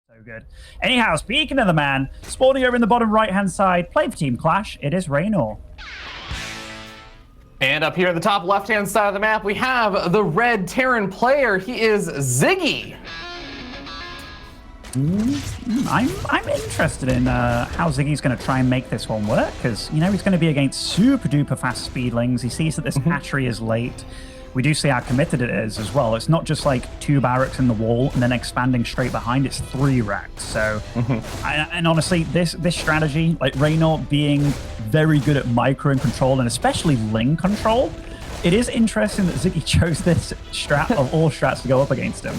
So good. Anyhow, speaking of the man, spawning over in the bottom right-hand side, playing for Team Clash, it is Reynor. And up here at the top left-hand side of the map, we have the red Terran player. He is Ziggy. I'm interested in how Ziggy's going to try and make this one work, because, you know, he's going to be against super-duper fast speedlings. He sees that this hatchery is late. We do see how committed it is as well. It's not just like 2 barracks in the wall and then expanding straight behind. It's 3 racks. So, and honestly, this strategy, like Reynor being very good at micro and control, and especially Ling control, it is interesting that Ziggy chose this strat of all strats to go up against him.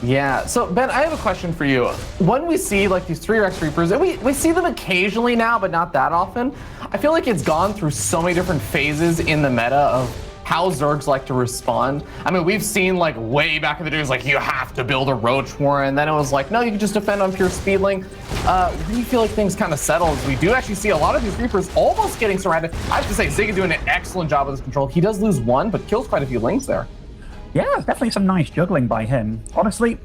Yeah, so Ben, I have a question for you. When we see like these 3 Rex Reapers, and we see them occasionally now, but not that often, I feel like it's gone through so many different phases in the meta of how Zergs like to respond. I mean, we've seen like way back in the days, like you have to build a Roach Warren, and then it was like, no, you can just defend on pure speedling. Where do you feel like things kind of settled? We do actually see a lot of these Reapers almost getting surrounded. I have to say, Ziggy doing an excellent job with his control. He does lose 1, but kills quite a few Lings there. Yeah, definitely some nice juggling by him. Honestly,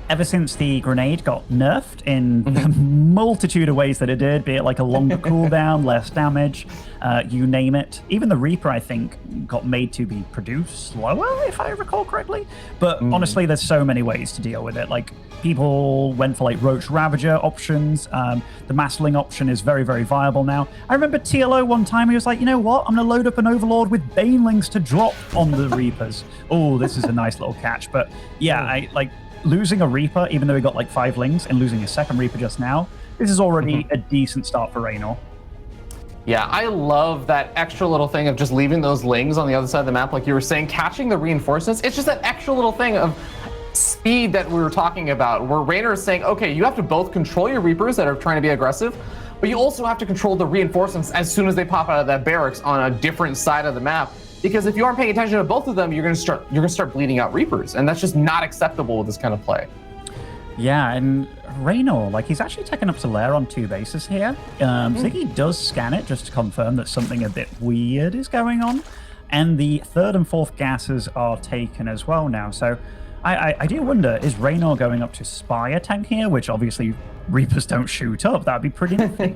ever since the grenade got nerfed in a multitude of ways that it did, be it like a longer cooldown, less damage, you name it. Even the Reaper, I think, got made to be produced slower, if I recall correctly. But honestly, there's so many ways to deal with it. Like, people went for like Roach Ravager options. The Massling option is very, very viable now. I remember TLO one time, he was like, you know what? I'm going to load up an Overlord with Banelings to drop on the Reapers. Oh, this is a nice little catch. But yeah, I like losing a Reaper, even though he got like 5 Lings, and losing a second Reaper just now, this is already a decent start for Reynor. Yeah, I love that extra little thing of just leaving those Lings on the other side of the map, like you were saying, catching the reinforcements. It's just that extra little thing of speed that we were talking about, where Reynor is saying, okay, you have to both control your Reapers that are trying to be aggressive, but you also have to control the reinforcements as soon as they pop out of that barracks on a different side of the map. Because if you aren't paying attention to both of them, you're gonna start bleeding out Reapers, and that's just not acceptable with this kind of play. Yeah, and Reynor, like, he's actually taken up to lair on 2 bases here. Ziggy does scan it just to confirm that something a bit weird is going on, and the 3rd and 4th gases are taken as well now. So I do wonder, is Reynor going up to spy a tank here, which obviously Reapers don't shoot up? That'd be pretty nifty.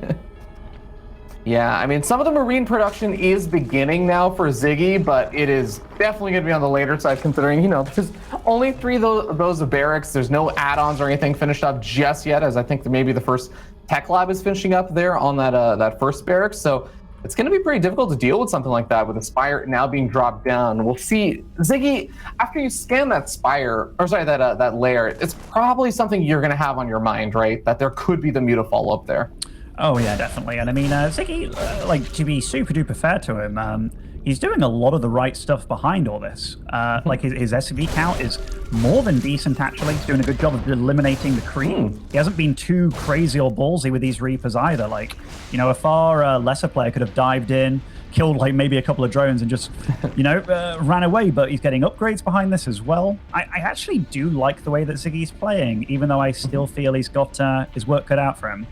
Yeah, I mean, some of the Marine production is beginning now for Ziggy, but it is definitely going to be on the later side, considering, you know, there's only 3 of those barracks. There's no add-ons or anything finished up just yet, as I think that maybe the first tech lab is finishing up there on that first barracks. So it's going to be pretty difficult to deal with something like that, with the Spire now being dropped down. We'll see. Ziggy, after you scan that Spire, or sorry, that layer, it's probably something you're going to have on your mind, right? That there could be the Mutafall up there. Oh, yeah, definitely. And I mean, Ziggy, like, to be super duper fair to him, he's doing a lot of the right stuff behind all this. Like, his SV count is more than decent, actually. He's doing a good job of eliminating the creep. He hasn't been too crazy or ballsy with these Reapers either. Like, you know, a far lesser player could have dived in, killed, like, maybe a couple of drones and just, you know, ran away. But he's getting upgrades behind this as well. I actually do like the way that Ziggy's playing, even though I still feel he's got his work cut out for him.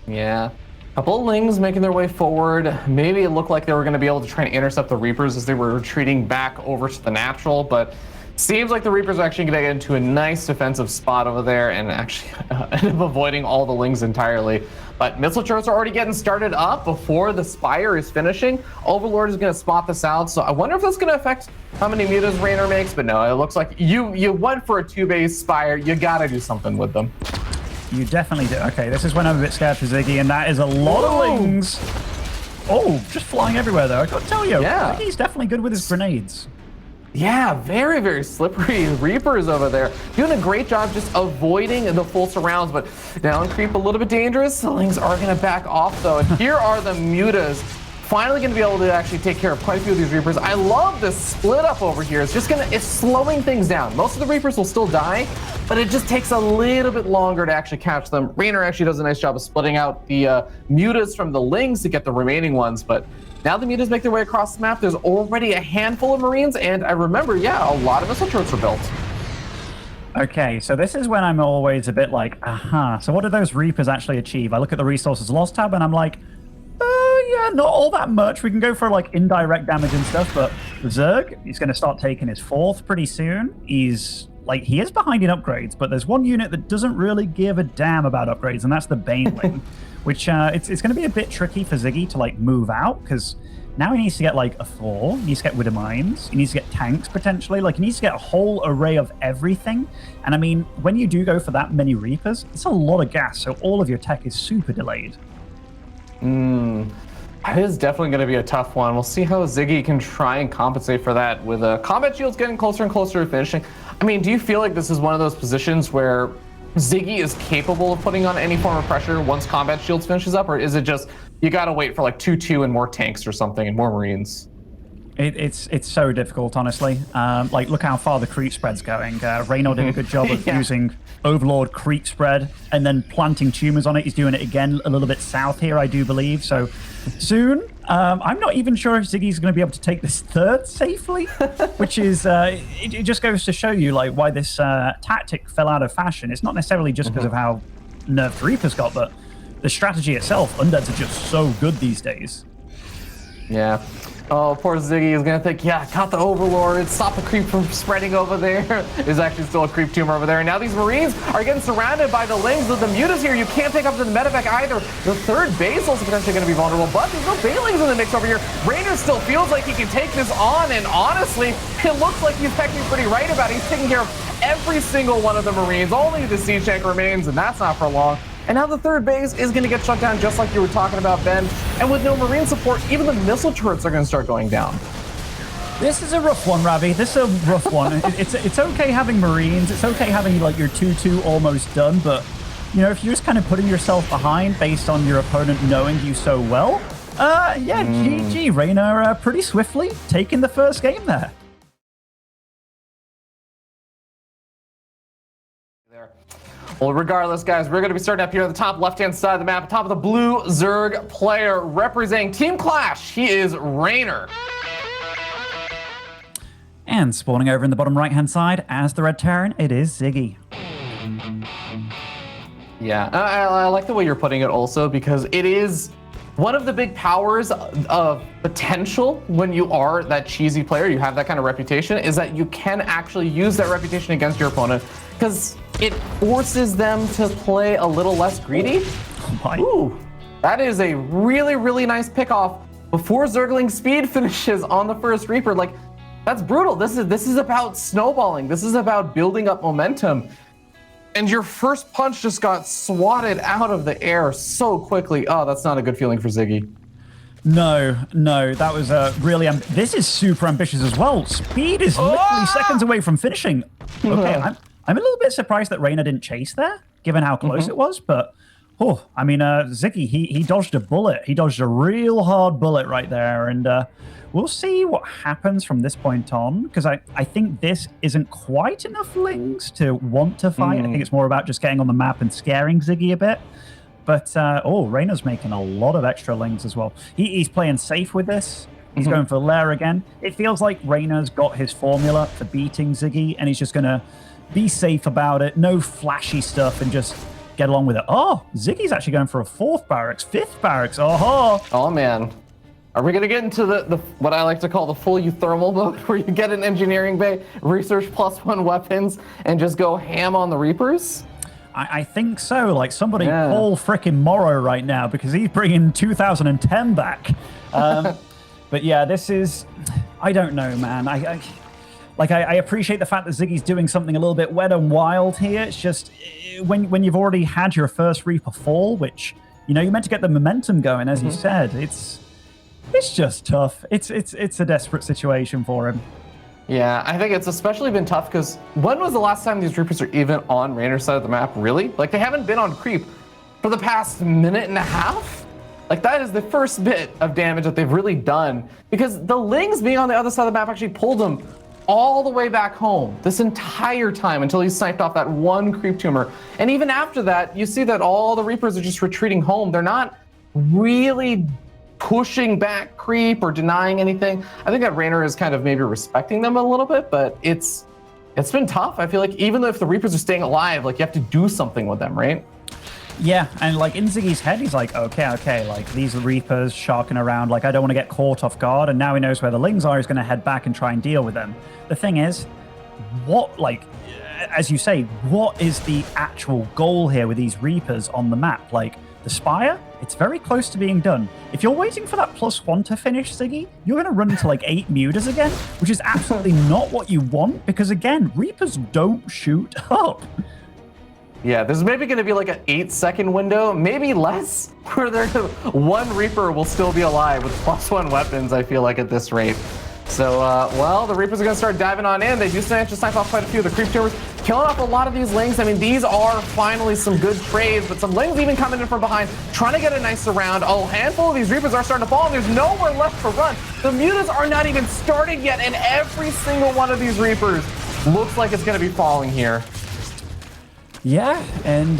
Yeah, a couple of Lings making their way forward. Maybe it looked like they were going to be able to try and intercept the Reapers as they were retreating back over to the natural, but seems like the Reapers are actually going to get into a nice defensive spot over there and actually end up avoiding all the Lings entirely. But missile turrets are already getting started up before the Spire is finishing. Overlord is going to spot this out, so I wonder if that's going to affect how many mutas Reynor makes, but no, it looks like you went for a 2-base Spire. You got to do something with them. You definitely do. Okay, this is when I'm a bit scared for Ziggy, and that is a lot of Lings. Oh, just flying everywhere, though. I got to tell you, yeah. Ziggy's definitely good with his grenades. Yeah, very, very slippery Reapers over there. Doing a great job just avoiding the full surrounds, but down creep a little bit dangerous. The Lings are going to back off, though. And here are the mutas. Finally going to be able to actually take care of quite a few of these Reapers. I love this split up over here. It's slowing things down. Most of the Reapers will still die, but it just takes a little bit longer to actually catch them. Reynor actually does a nice job of splitting out the mutas from the Lings to get the remaining ones, but now the mutas make their way across the map. There's already a handful of Marines, and I remember, yeah, a lot of missile turrets were built. Okay, so this is when I'm always a bit like, so what do those Reapers actually achieve? I look at the resources lost tab, and I'm like, Yeah, not all that much. We can go for like indirect damage and stuff, but Zerg, he's going to start taking his 4th pretty soon. He is behind in upgrades, but there's one unit that doesn't really give a damn about upgrades, and that's the Baneling, which it's going to be a bit tricky for Ziggy to like move out, because now he needs to get like a 4, he needs to get Widow Mines, he needs to get tanks potentially, like he needs to get a whole array of everything. And I mean, when you do go for that many Reapers, it's a lot of gas, so all of your tech is super delayed. It is definitely going to be a tough one. We'll see how Ziggy can try and compensate for that with combat shields getting closer and closer to finishing. I mean, do you feel like this is one of those positions where Ziggy is capable of putting on any form of pressure once combat shields finishes up, or is it just you got to wait for like 2-2 and more tanks or something and more Marines? It's so difficult, honestly. Like, look how far the creep spread's going. Reynor did a good job of using Overlord creep spread and then planting tumors on it. He's doing it again a little bit south here, I do believe. So soon, I'm not even sure if Ziggy's going to be able to take this 3rd safely, which is, it just goes to show you like why this tactic fell out of fashion. It's not necessarily just because of how nerfed Reapers got, but the strategy itself, undeads are just so good these days. Yeah. Oh, poor Ziggy is going to think, yeah, got the Overlord, stop the creep from spreading over there. There's actually still a creep tumor over there. And now these Marines are getting surrounded by the Lings with the Mutas here. You can't pick up the medevac either. The 3rd base also potentially going to be vulnerable, but there's no Banelings in the mix over here. Reynor still feels like he can take this on, and honestly, it looks like he's technically pretty right about it. He's taking care of every single one of the Marines. Only the siege tank remains, and that's not for long. And now the 3rd base is going to get shut down just like you were talking about, Ben. And with no Marine support, even the missile turrets are going to start going down. This is a rough one, Ravi. This is a rough one. It's okay having Marines. It's okay having like your 2-2 almost done. But, you know, if you're just kind of putting yourself behind based on your opponent knowing you so well, yeah, GG. Reynor pretty swiftly taking the 1st game there. Well, regardless, guys, we're going to be starting up here at the top left-hand side of the map, top of the blue Zerg player representing Team Clash. He is Reynor. And spawning over in the bottom right-hand side as the red Terran, it is Ziggy. Yeah, I like the way you're putting it also, because it is one of the big powers of potential when you are that cheesy player, you have that kind of reputation, is that you can actually use that reputation against your opponent, because it forces them to play a little less greedy. Ooh, that is a really, really nice pickoff before Zergling speed finishes on the 1st Reaper. Like, that's brutal. This is about snowballing. This is about building up momentum. And your first punch just got swatted out of the air so quickly. Oh, that's not a good feeling for Ziggy. No, that was really... this is super ambitious as well. Speed is literally seconds away from finishing. Okay, I'm a little bit surprised that Reynor didn't chase there, given how close it was, but... Oh, I mean, Ziggy, he dodged a bullet. He dodged a real hard bullet right there, and we'll see what happens from this point on, because I think this isn't quite enough Lings to want to fight. I think it's more about just getting on the map and scaring Ziggy a bit. But, oh, Reynor's making a lot of extra Lings as well. He's playing safe with this. He's going for Lair again. It feels like Reynor's got his formula for beating Ziggy, and he's just going to be safe about it. No flashy stuff, and just get along with it. Oh, Ziggy's actually going for a 4th barracks, 5th barracks. Oh, man. Are we going to get into the what I like to call the full euthermal mode, where you get an engineering bay, research +1 weapons, and just go ham on the Reapers? I think so. Like, somebody call frickin' Morrow right now, because he's bringing 2010 back. But yeah, this is... I don't know, man. I appreciate the fact that Ziggy's doing something a little bit wet and wild here. It's just when you've already had your first Reaper fall, which, you know, you're meant to get the momentum going, as you said. It's just tough. It's a desperate situation for him. Yeah, I think it's especially been tough because when was the last time these Reapers are even on Reynor's side of the map, really? Like, they haven't been on creep for the past minute and a half? Like, that is the first bit of damage that they've really done, because the Lings being on the other side of the map actually pulled them all the way back home this entire time until he sniped off that one creep tumor. And even after that, you see that all the Reapers are just retreating home. They're not really pushing back creep or denying anything. I think that Reynor is kind of maybe respecting them a little bit, but it's been tough. I feel like even though if the Reapers are staying alive, like, you have to do something with them, right? Yeah, and like in Ziggy's head, he's like, okay, like these Reapers sharking around, like I don't want to get caught off guard, and now he knows where the Lings are, he's going to head back and try and deal with them. The thing is, what, like, as you say, what is the actual goal here with these Reapers on the map? Like, the Spire, it's very close to being done. If you're waiting for that +1 to finish, Ziggy, you're going to run into like 8 Mutas again, which is absolutely not what you want, because again, Reapers don't shoot up. Yeah, there's maybe going to be like an 8-second window, maybe less, where one Reaper will still be alive with +1 weapons, I feel like, at this rate. So, well, the Reapers are going to start diving on in. They do manage to snipe off quite a few of the creep tumors, killing off a lot of these Lings. I mean, these are finally some good trades, but some Lings even coming in from behind, trying to get a nice surround. A handful of these Reapers are starting to fall, and there's nowhere left to run. The Mutas are not even started yet, and every single one of these Reapers looks like it's going to be falling here. Yeah, and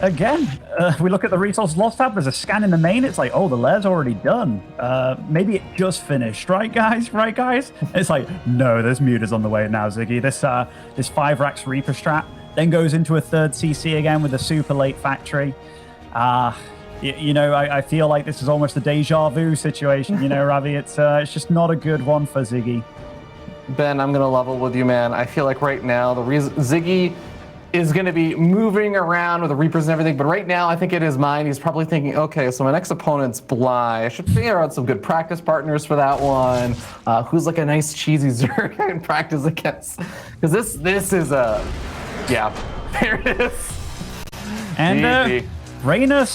again, we look at the resource loss tab, there's a scan in the main, it's like, oh, the lair's already done. Maybe it just finished, right guys? Right guys? It's like, no, there's Mutas on the way now, Ziggy. This 5 racks Reaper strat then goes into a 3rd CC again with a super late factory. You know, I feel like this is almost a deja vu situation, you know, Ravi. It's just not a good one for Ziggy. Ben, I'm going to level with you, man. I feel like right now, the reason Ziggy is going to be moving around with the Reapers and everything, but right now I think in his mind he's probably thinking, okay, so my next opponent's Bly. I should figure out some good practice partners for that one. Who's like a nice cheesy Zerg I can practice against? Because this is a, yeah, there it is. And Reynor